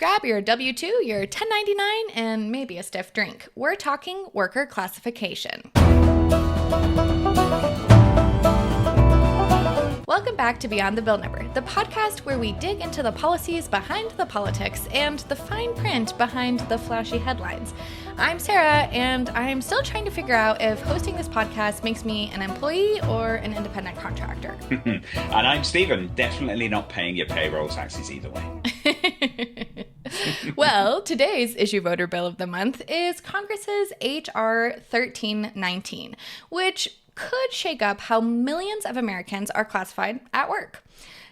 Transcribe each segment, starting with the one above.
Grab your W-2, your 1099, and maybe a stiff drink. We're talking worker classification. Welcome back to Beyond the Bill Number, the podcast where we dig into the policies behind the politics and the fine print behind the flashy headlines. I'm Sarah, and I'm still trying to figure out if hosting this podcast makes me an employee or an independent contractor. And I'm Stephen, definitely not paying your payroll taxes either way. Well, today's issue voter bill of the month is Congress's H.R. 1319, which could shake up how millions of Americans are classified at work.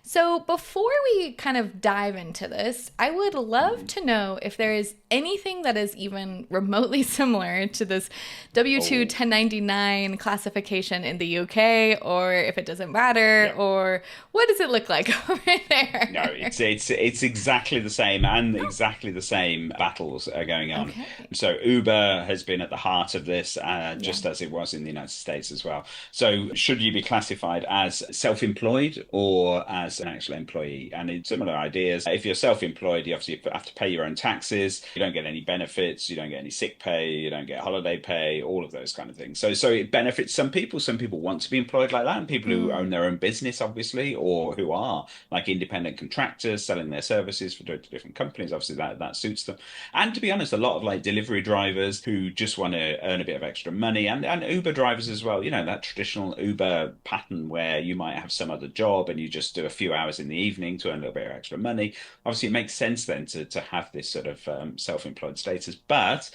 So before we kind of dive into this, I would love to know if there is anything that is even remotely similar to this W-2 1099 classification in the UK, or if it doesn't matter, or what does it look like over there? No, it's exactly the same, and exactly the same battles are going on. Okay. So Uber has been at the heart of this, just as it was in the United States as well. So should you be classified as self-employed or as an actual employee? And it's similar ideas. If you're self-employed, you obviously have to pay your own taxes. You don't get any benefits. You don't get any sick pay. You don't get holiday pay, all of those kind of things. So it benefits some people. Some people want to be employed like that, and people who own their own business, obviously, or who are like independent contractors selling their services for different companies. Obviously, that suits them. And to be honest, a lot of like delivery drivers who just want to earn a bit of extra money, and Uber drivers as well. You know, that traditional Uber pattern where you might have some other job and you just do a few hours in the evening to earn a little bit of extra money. Obviously, it makes sense then to have this sort of self-employed status. But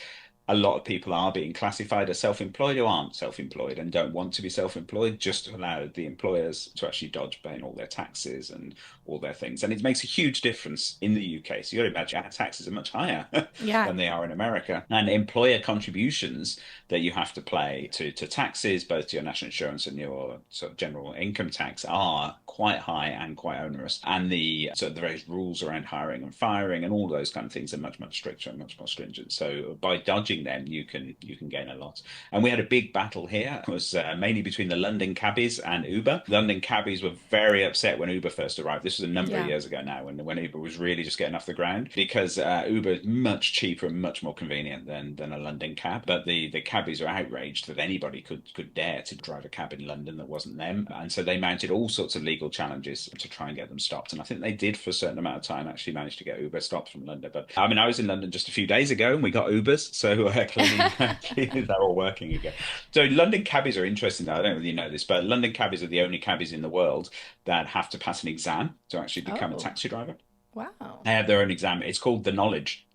a lot of people are being classified as self-employed who aren't self-employed and don't want to be self-employed, just to allow the employers to actually dodge paying all their taxes and all their things. And it makes a huge difference in the UK. So you got to imagine our taxes are much higher than they are in America. And employer contributions that you have to pay to taxes, both to your national insurance and your sort of general income tax, are quite high and quite onerous. And the various rules around hiring and firing and all those kind of things are much, much stricter and much more stringent. So by dodging them, you can gain a lot. And we had a big battle here. It was mainly between the London cabbies and Uber. London cabbies were very upset when Uber first arrived. This was a number of years ago now, when Uber was really just getting off the ground, because Uber is much cheaper and much more convenient than a London cab. But the cabbies were outraged that anybody could dare to drive a cab in London that wasn't them. And so they mounted all sorts of legal challenges to try and get them stopped. And I think they did, for a certain amount of time, actually manage to get Uber stopped from London. But I mean, I was in London just a few days ago and we got Ubers. So clearly they're all working again. So London cabbies are interesting, though. I don't really know this, but London cabbies are the only cabbies in the world that have to pass an exam to actually become a taxi driver. Wow. They have their own exam. It's called the knowledge.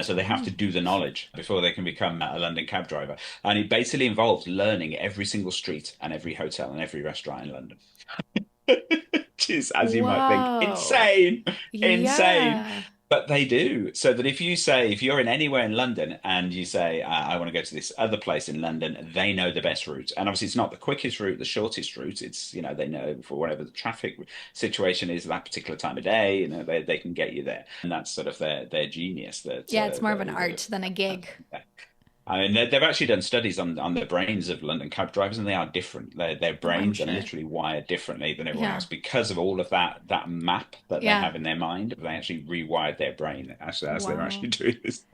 So they have to do the knowledge before they can become a London cab driver. And it basically involves learning every single street and every hotel and every restaurant in London. Which is, as you might think, insane. Yeah. But they do. So that if you're in anywhere in London and you say, I want to go to this other place in London, they know the best route. And obviously it's not the quickest route, the shortest route. It's, they know for whatever the traffic situation is that particular time of day, they can get you there. And that's sort of their genius. It's more of an art than a gig. I mean, they've actually done studies on the brains of London cab drivers, and they are different. Their brains are literally wired differently than everyone else because of all of that map that they have in their mind. They actually rewired their brain as they're actually doing this.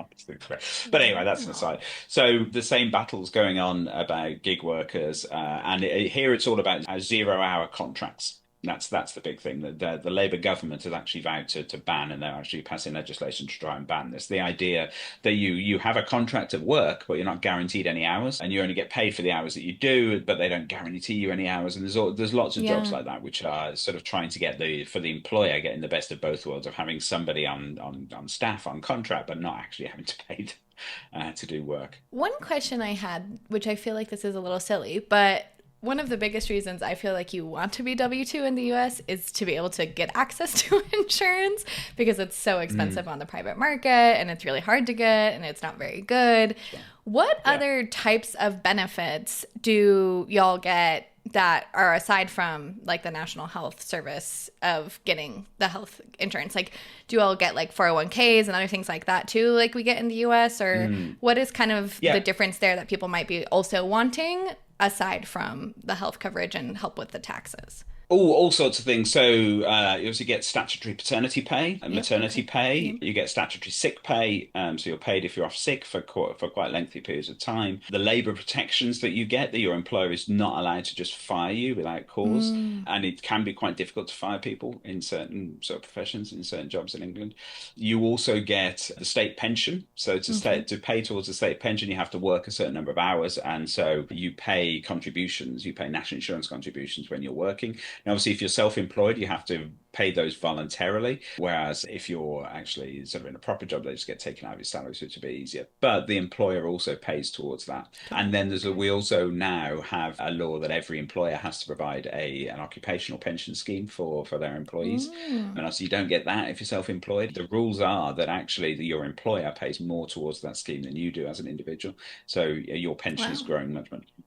But anyway, that's an aside. So the same battle's going on about gig workers, and here it's all about 0-hour contracts. That's the big thing. The Labour government has actually vowed to ban, and they're actually passing legislation to try and ban this. The idea that you have a contract of work, but you're not guaranteed any hours, and you only get paid for the hours that you do, but they don't guarantee you any hours. And there's lots of jobs like that, which are sort of trying to get for the employer getting the best of both worlds, of having somebody on staff on contract, but not actually having to pay them to do work. One question I had, which I feel like this is a little silly, but one of the biggest reasons I feel like you want to be W-2 in the US is to be able to get access to insurance, because it's so expensive on the private market and it's really hard to get and it's not very good. Yeah. What other types of benefits do y'all get that are aside from like the National Health Service of getting the health insurance? Like, do you all get like 401ks and other things like that too, like we get in the US? Or what is kind of the difference there that people might be also wanting aside from the health coverage and help with the taxes? All sorts of things. So you also get statutory paternity pay and Yep. maternity Okay. pay. Yep. You get statutory sick pay. So you're paid if you're off sick for quite lengthy periods of time. The labour protections that you get, that your employer is not allowed to just fire you without cause. Mm. And it can be quite difficult to fire people in certain sort of professions, in certain jobs in England. You also get the state pension. So Okay. to pay towards the state pension, you have to work a certain number of hours. And so you pay contributions, you pay national insurance contributions when you're working. Now, obviously, if you're self-employed, you have to pay those voluntarily. Whereas if you're actually sort of in a proper job, they just get taken out of your salary, so it's a bit easier. But the employer also pays towards that. And then Okay. we also now have a law that every employer has to provide an occupational pension scheme for their employees. Mm. And also, you don't get that if you're self-employed. The rules are that actually your employer pays more towards that scheme than you do as an individual. So your pension is Wow. growing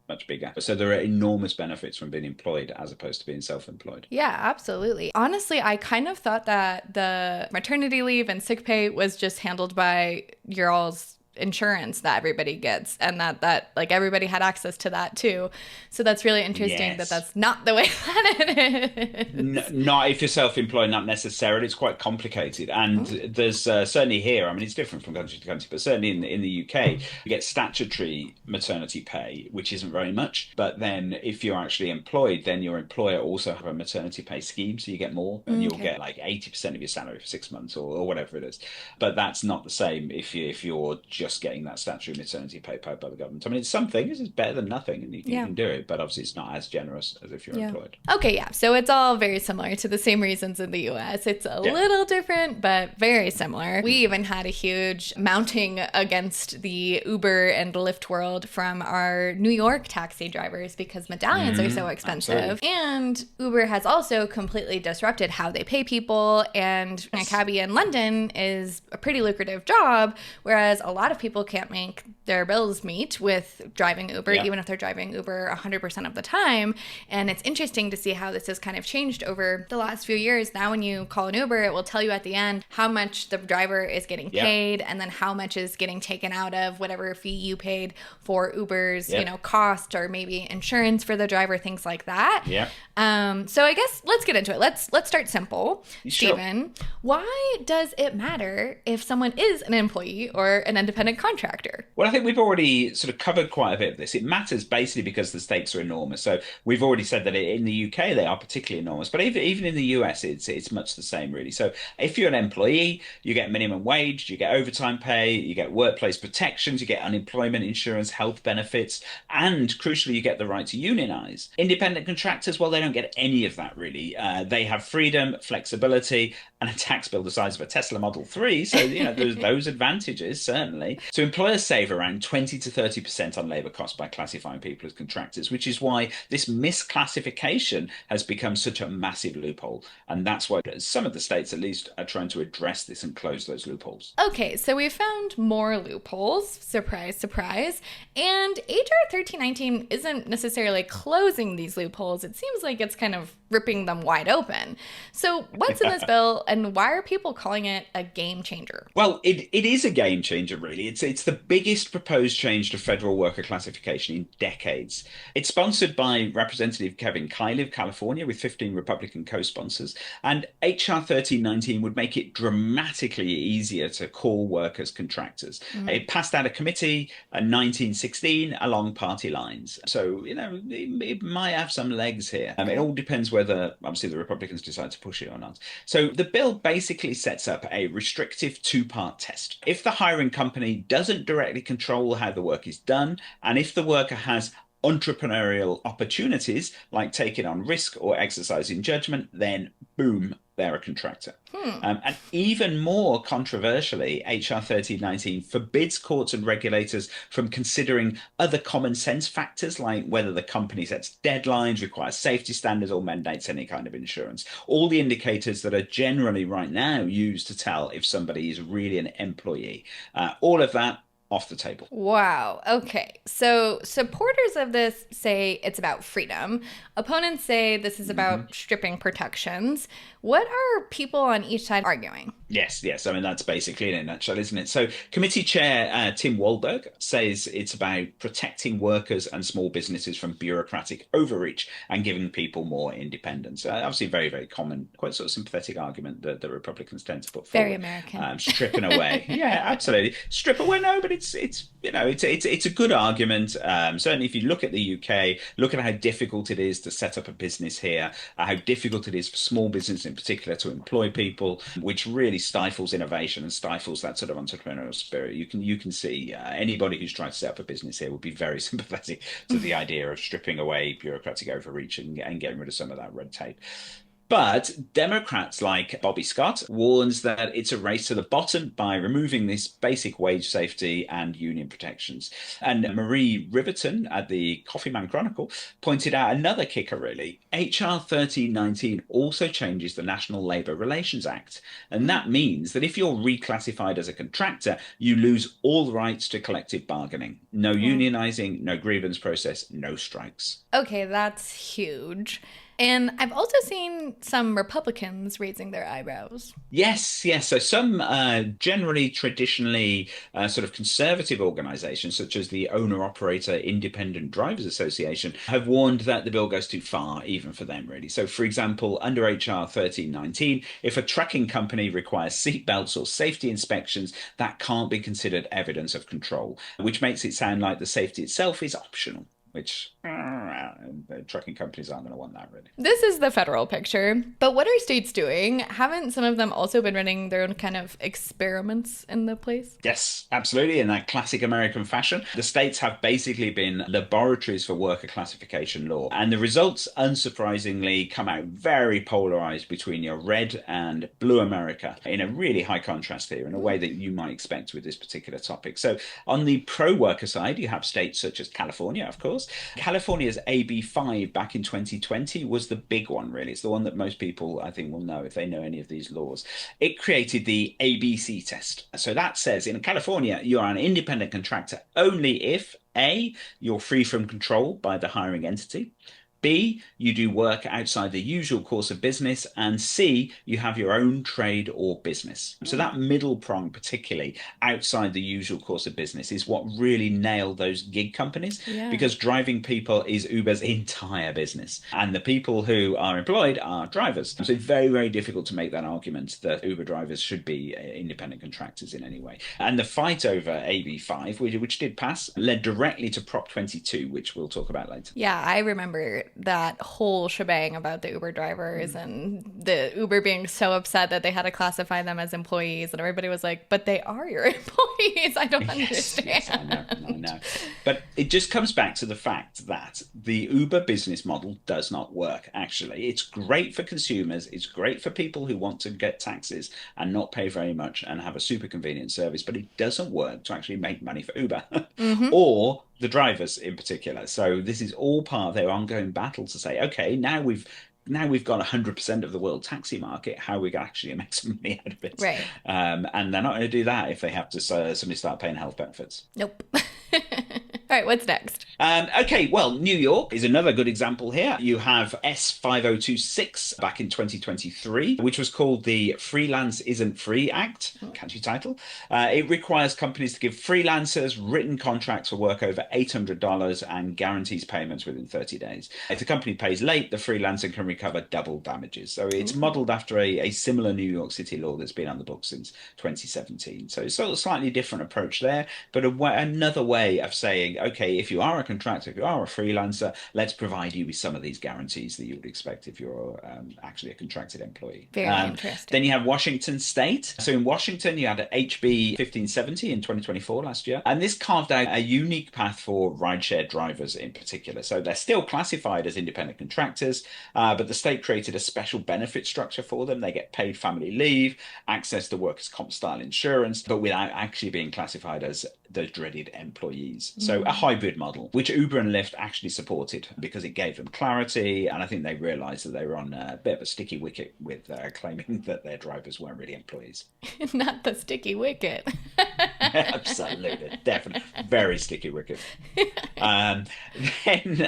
much bigger. So there are enormous benefits from being employed as opposed to being self-employed. Yeah, absolutely. Honestly, I kind of thought that the maternity leave and sick pay was just handled by your all's insurance that everybody gets, and that like everybody had access to that too. So that's really interesting that Yes. that's not the way that it is. Not if you're self-employed, not necessarily. It's quite complicated, and Oh, there's certainly here. I mean, it's different from country to country, but certainly in the UK, you get statutory maternity pay, which isn't very much. But then, if you're actually employed, then your employer also have a maternity pay scheme, so you get more, and you'll okay. get like 80% of your salary for 6 months or whatever it is. But that's not the same if you're just getting that statutory maternity pay paid by the government. I mean, it's something. It's better than nothing, and you Yeah. can do it. But obviously, it's not as generous as if you're Yeah. employed. Okay, yeah. So it's all very similar to the same reasons in the US. It's a Yeah. little different, but very similar. We even had a huge mounting against the Uber and Lyft world from our New York taxi drivers because medallions are so expensive. Absolutely. And Uber has also completely disrupted how they pay people. And a Yes. cabbie in London is a pretty lucrative job, whereas a lot of people can't make their bills meet with driving Uber, Yeah. even if they're driving Uber 100% of the time. And it's interesting to see how this has kind of changed over the last few years. Now, when you call an Uber, it will tell you at the end how much the driver is getting Yeah. paid and then how much is getting taken out of whatever fee you paid for Uber's, Yeah. cost or maybe insurance for the driver, things like that. Yeah. So I guess let's get into it. Let's start simple. Sure. Stephen, why does it matter if someone is an employee or an independent contractor? Well, I think we've already sort of covered quite a bit of this. It matters basically because the stakes are enormous. So we've already said that in the UK they are particularly enormous, but even in the US it's much the same really. So if you're an employee, you get minimum wage, you get overtime pay, you get workplace protections, you get unemployment insurance, health benefits, and crucially you get the right to unionize. Independent contractors, well, they don't get any of that really. They have freedom, flexibility, and a tax bill the size of a Tesla Model 3. So, there's those advantages, certainly. So employers save around 20 to 30% on labor costs by classifying people as contractors, which is why this misclassification has become such a massive loophole. And that's why some of the states, at least, are trying to address this and close those loopholes. Okay, so we found more loopholes. Surprise, surprise. And HR 1319 isn't necessarily closing these loopholes. It seems like it's kind of ripping them wide open. So, what's in this bill and why are people calling it a game changer? Well, it is a game changer, really. It's the biggest proposed change to federal worker classification in decades. It's sponsored by Representative Kevin Kiley of California with 15 Republican co-sponsors, and HR 1319 would make it dramatically easier to call workers contractors. It passed out of committee in 1916 along party lines. So, it might have some legs here. It all depends whether, obviously, the Republicans decide to push it or not. So the bill basically sets up a restrictive two-part test. If the hiring company doesn't directly control how the work is done, and if the worker has entrepreneurial opportunities like taking on risk or exercising judgment, then boom, they're a contractor. And even more controversially, HR 1319 forbids courts and regulators from considering other common sense factors like whether the company sets deadlines, requires safety standards, or mandates any kind of insurance. All the indicators that are generally right now used to tell if somebody is really an employee. All of that off the table. Wow. Okay. So supporters of this say it's about freedom. Opponents say this is about stripping protections. What are people on each side arguing? Yes. I mean, that's basically in a nutshell, isn't it? So committee chair Tim Walberg says it's about protecting workers and small businesses from bureaucratic overreach and giving people more independence. Obviously, very, very common, quite sort of sympathetic argument that the Republicans tend to put forward. Very American. Stripping away. Yeah, absolutely. Strip away. No, but it's a good argument. Certainly, if you look at the UK, look at how difficult it is to set up a business here, how difficult it is for small business in particular to employ people, which really stifles innovation and stifles that sort of entrepreneurial spirit. You can see anybody who's tried to set up a business here would be very sympathetic to the idea of stripping away bureaucratic overreach and getting rid of some of that red tape. But Democrats like Bobby Scott warns that it's a race to the bottom by removing this basic wage safety and union protections. And Marie Riverton at the Coffeeman Chronicle pointed out another kicker, really. HR 1319 also changes the National Labour Relations Act. And that means that if you're reclassified as a contractor, you lose all rights to collective bargaining. No unionising, no grievance process, no strikes. Okay, that's huge. And I've also seen some Republicans raising their eyebrows. Yes. So some generally, traditionally sort of conservative organizations, such as the Owner-Operator Independent Drivers Association, have warned that the bill goes too far, even for them, really. So, for example, under HR 1319, if a trucking company requires seatbelts or safety inspections, that can't be considered evidence of control, which makes it sound like the safety itself is optional, which trucking companies aren't going to want that, really. This is the federal picture. But what are states doing? Haven't some of them also been running their own kind of experiments in the place? Yes, absolutely. In that classic American fashion, the states have basically been laboratories for worker classification law. And the results, unsurprisingly, come out very polarized between your red and blue America, in a really high contrast here, in a way that you might expect with this particular topic. So on the pro-worker side, you have states such as California, of course. California's AB5 back in 2020 was the big one, really. It's the one that most people, I think, will know if they know any of these laws. It created the ABC test. So that says in California, you're an independent contractor only if A, you're free from control by the hiring entity, B, you do work outside the usual course of business, and C, you have your own trade or business. So that middle prong, particularly outside the usual course of business, is what really nailed those gig companies, because driving people is Uber's entire business. And the people who are employed are drivers. So it's very, very difficult to make that argument that Uber drivers should be independent contractors in any way. And the fight over AB5, which did pass, led directly to Prop 22, which we'll talk about later. Yeah, I remember that whole shebang about the Uber drivers and the Uber being so upset that they had to classify them as employees, and everybody was like, but they are your employees. I don't understand. Yes, I know. But it just comes back to the fact that the Uber business model does not work, actually. It's great for consumers. It's great for people who want to get taxis and not pay very much and have a super convenient service, but it doesn't work to actually make money for Uber or the drivers in particular. So this is all part of their ongoing battle to say, okay, now we've got 100% of the world taxi market. How are we going to actually make some money out of it? Right. And they're not going to do that if they have to suddenly start paying health benefits. Nope. All right, what's next? Okay, well, New York is another good example here. You have S5026 back in 2023, which was called the Freelance Isn't Free Act. Catchy title. It requires companies to give freelancers written contracts for work over $800 and guarantees payments within 30 days. If the company pays late, the freelancer can recover double damages. So it's modeled after a similar New York City law that's been on the books since 2017. So it's sort of a slightly different approach there, but another way of saying, okay, if you are a contractor, if you are a freelancer, let's provide you with some of these guarantees that you would expect if you're actually a contracted employee. Very interesting. Then you have Washington State. So in Washington, you had HB 1570 in 2024 last year, and this carved out a unique path for rideshare drivers in particular. So they're still classified as independent contractors, but the state created a special benefit structure for them. They get paid family leave, access to workers' comp style insurance, but without actually being classified as those dreaded employees. So a hybrid model, which Uber and Lyft actually supported because it gave them clarity. And I think they realized that they were on a bit of a sticky wicket with claiming that their drivers weren't really employees. Not the sticky wicket. Absolutely, definitely, very sticky wicket. Um, then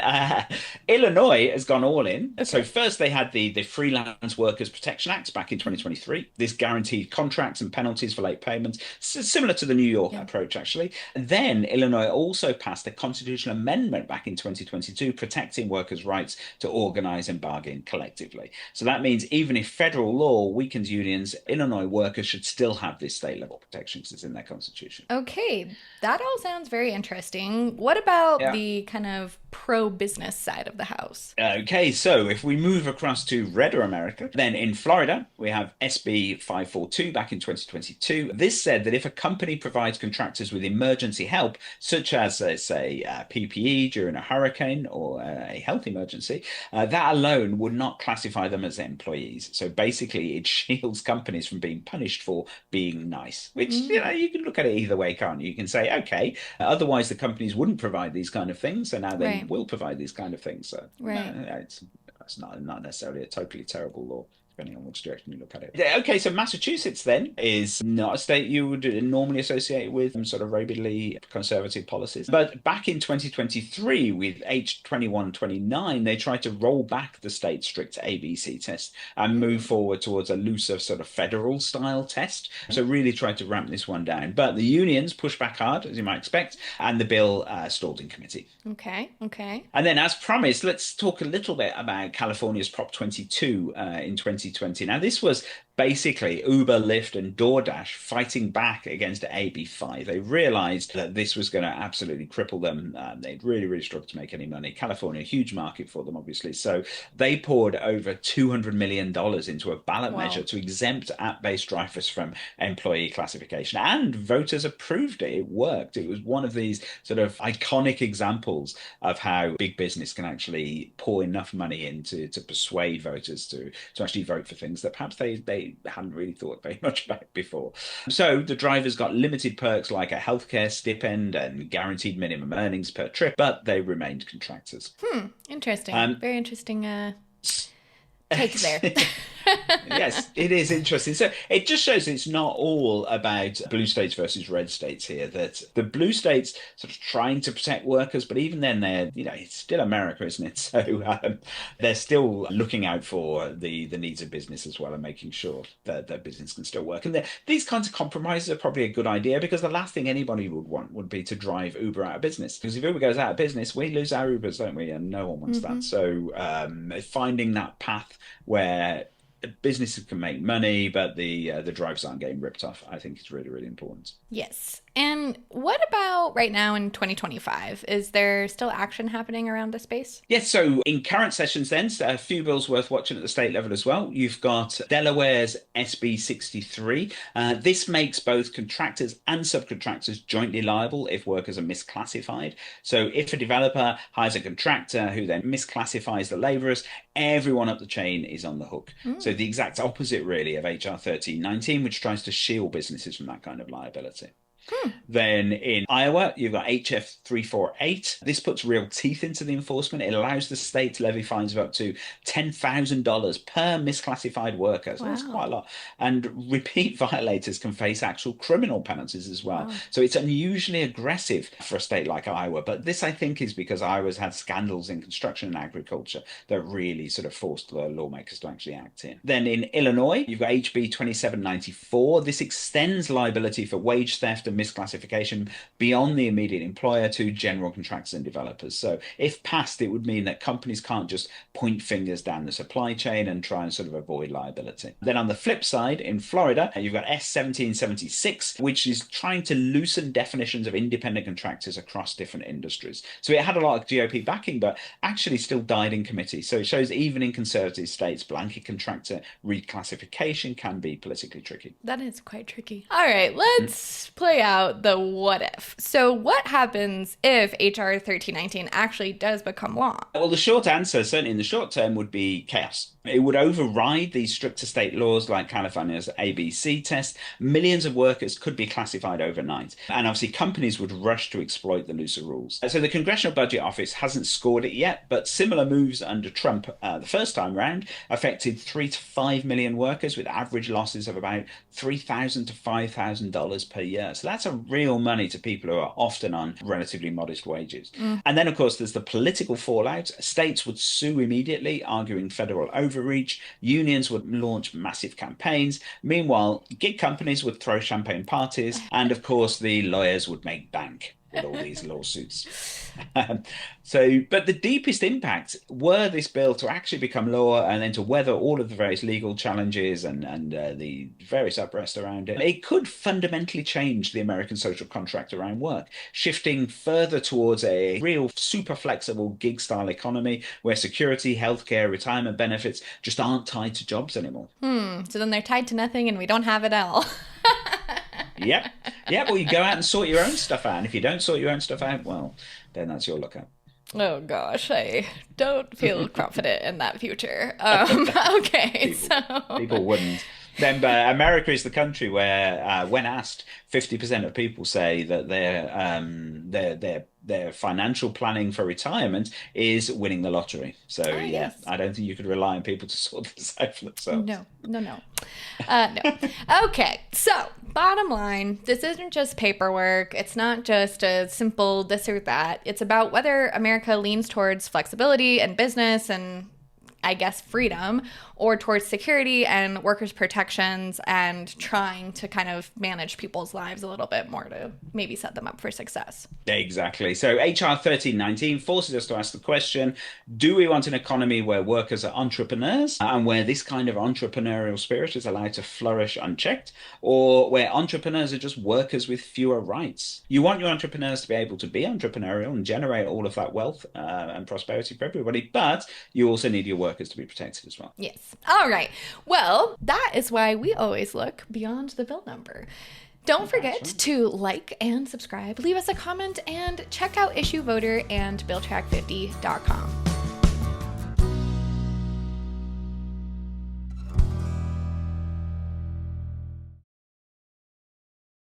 Illinois has gone all in. So Okay. first they had the Freelance Workers Protection Act back in 2023. This guaranteed contracts and penalties for late payments, similar to the New York Yeah. approach, actually. And then Illinois also passed a constitutional amendment back in 2022 protecting workers' rights to organize and bargain collectively. So that means even if federal law weakens unions, Illinois workers should still have this state level protection because it's in their constitution. Okay, that all sounds very interesting. What about Yeah. the kind of pro business side of the house? Okay, so if we move across to redder America, then in Florida, we have SB 542 back in 2022. This said that if a company provides contractors with emergency help, such as, say, PPE during a hurricane or a health emergency, that alone would not classify them as employees. So basically, it shields companies from being punished for being nice, which, Mm, you can look at it either way, can't you? You can say, okay, otherwise the companies wouldn't provide these kind of things, so now they right, will provide these kind of things. So no, right. it's not necessarily a totally terrible law, depending on which direction you look at it. Yeah, okay, so Massachusetts then is not a state you would normally associate with sort of rabidly conservative policies. But back in 2023, with H 2129, they tried to roll back the state's strict ABC test and move Mm, forward towards a looser sort of federal style test. So really tried to ramp this one down. But the unions pushed back hard, as you might expect, and the bill stalled in committee. okay, okay. And then, as promised, let's talk a little bit about California's Prop 22 in 2020. Now, this was basically Uber, Lyft, and DoorDash fighting back against AB5. They realized that this was going to absolutely cripple them. They'd really, really struggled to make any money. California, a huge market for them, obviously. So they poured over $200 million into a ballot measure Wow. to exempt app-based drivers from employee classification. And voters approved it. It worked. It was one of these sort of iconic examples of how big business can actually pour enough money in to persuade voters to actually vote for things that perhaps they hadn't really thought very much about before. So the drivers got limited perks like a healthcare stipend and guaranteed minimum earnings per trip, but they remained contractors. Interesting. Um, Very interesting take there. Yes, it is interesting. So it just shows it's not all about blue states versus red states here, that the blue states sort of trying to protect workers, but even then they're, it's still America, isn't it? So they're still looking out for the needs of business as well and making sure that their business can still work. And these kinds of compromises are probably a good idea because the last thing anybody would want would be to drive Uber out of business. Because if Uber goes out of business, we lose our Ubers, don't we? And no one wants that. Hmm. So finding that path where businesses can make money, but the drivers aren't getting ripped off, I think is really, really important. Yes. And what about right now in 2025? Is there still action happening around the space? Yes, so in current sessions, then, so a few bills worth watching at the state level as well. You've got Delaware's SB 63. This makes both contractors and subcontractors jointly liable if workers are misclassified. So if a developer hires a contractor who then misclassifies the laborers, everyone up the chain is on the hook. So Mm, the exact opposite, really, of HR 1319, which tries to shield businesses from that kind of liability. hmm. Then in Iowa, you've got HF 348. This puts real teeth into the enforcement. It allows the state to levy fines of up to $10,000 per misclassified worker. So that's quite a Wow. lot. And repeat violators can face actual criminal penalties as well. Wow. So it's unusually aggressive for a state like Iowa. But this, I think, is because Iowa's had scandals in construction and agriculture that really sort of forced the lawmakers to actually act in. Then in Illinois, you've got HB 2794. This extends liability for wage theft and misclassification beyond the immediate employer to general contractors and developers. So if passed, it would mean that companies can't just point fingers down the supply chain and try and sort of avoid liability. Then on the flip side, in Florida, you've got S 1776, which is trying to loosen definitions of independent contractors across different industries. So it had a lot of GOP backing, but actually still died in committee. So it shows even in conservative states, blanket contractor reclassification can be politically tricky. That is quite tricky. All right, let's play out the what if. So, what happens if HR 1319 actually does become law? Well, the short answer, certainly in the short term, would be chaos. It would override these stricter state laws like California's ABC test. Millions of workers could be classified overnight. And obviously, companies would rush to exploit the looser rules. So the Congressional Budget Office hasn't scored it yet, but similar moves under Trump the first time round affected 3 to 5 million workers with average losses of about $3,000 to $5,000 per year. So So that's a real money to people who are often on relatively modest wages. And then, of course, there's the political fallout. States would sue immediately, arguing federal overreach. Unions would launch massive campaigns. Meanwhile, gig companies would throw champagne parties. And of course, the lawyers would make bank with all these lawsuits. But the deepest impact were this bill to actually become law and then to weather all of the various legal challenges and the various unrest around it. It could fundamentally change the American social contract around work, shifting further towards a real super flexible gig style economy where security, healthcare, retirement benefits just aren't tied to jobs anymore. So then they're tied to nothing and we don't have it all. Yep. Well, you go out and sort your own stuff out. And if you don't sort your own stuff out, well, then that's your lookout. Oh, gosh. I don't feel confident in that future. Okay, People wouldn't. Then America is the country where, when asked, 50% of people say that their financial planning for retirement is winning the lottery. So, yes. I don't think you could rely on people to sort this out for themselves. No. No. Okay, so bottom line, this isn't just paperwork. It's not just a simple this or that. It's about whether America leans towards flexibility and business and, I guess, freedom, or towards security and workers' protections and trying to kind of manage people's lives a little bit more to maybe set them up for success. Exactly. So HR 1319 forces us to ask the question, do we want an economy where workers are entrepreneurs and where this kind of entrepreneurial spirit is allowed to flourish unchecked, or where entrepreneurs are just workers with fewer rights? You want your entrepreneurs to be able to be entrepreneurial and generate all of that wealth and prosperity for everybody, but you also need your workers to be protected as well. Yes. All right. Well, that is why we always look beyond the bill number. Don't forget to like and subscribe, leave us a comment, and check out Issue Voter and BillTrack50.com.